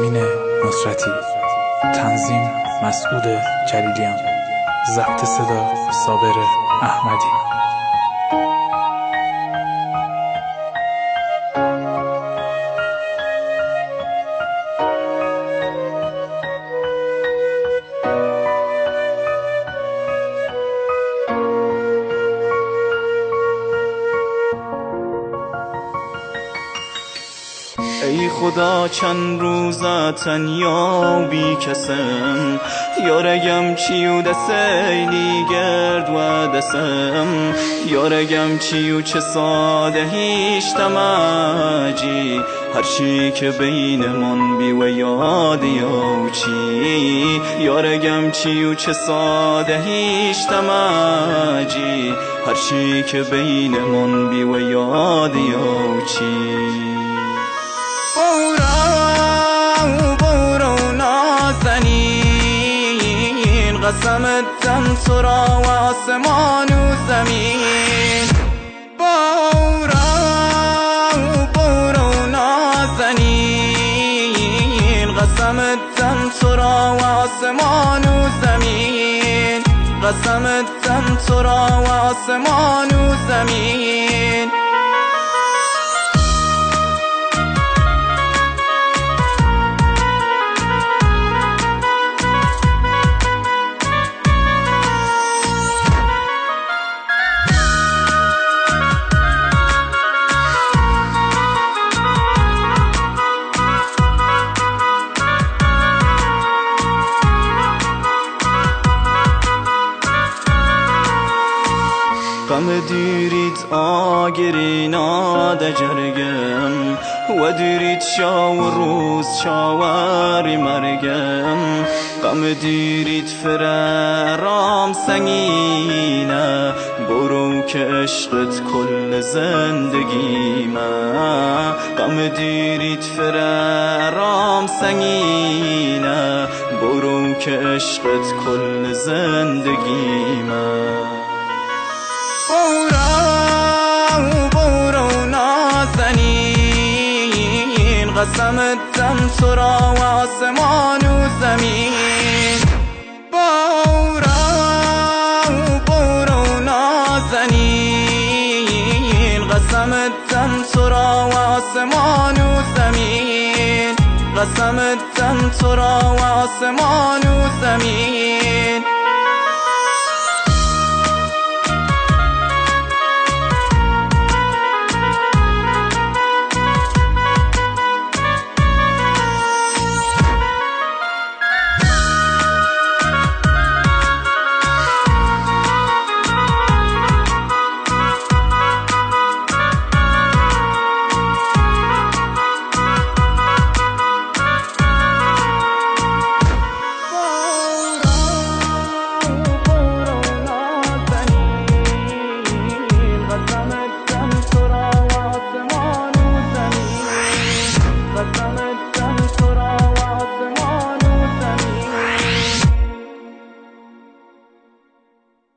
امین نصرتی، تنظیم مسعود جلیلیان، ضبط صدا صابر احمدی. ای خدا چند روزه تنیا بی کسم، یارگم چیو دسیلی گرد و دسم، یارگم چیو چه ساده هیشتم اجی، هرچی که بین من بی و یاد یا چی، یارگم چیو چه ساده هیشتم اجی، هرچی که بین من بی و یاد یا چی. برو نازنین، قسمت دم تو را و آسمان و زمین. برو نازنین، قسمت دم تو را و آسمان و زمین، قسمت دم تو را و آسمان و زمین. غم دیرید آگرینا دجرگم، و دیرید شاو روز شاوری مرگم. غم دیرید فرارام سنگینه، برو که عشقت کل زندگیمه. غم دیرید فرارام سنگینه، برو که عشقت کل زندگیمه. برو نازنین، قسمت دم تو را و آسمان و زمین. برو نازنین، قسمت دم تو را و آسمان و زمین، قسمت دم تو را و آسمان و زمین.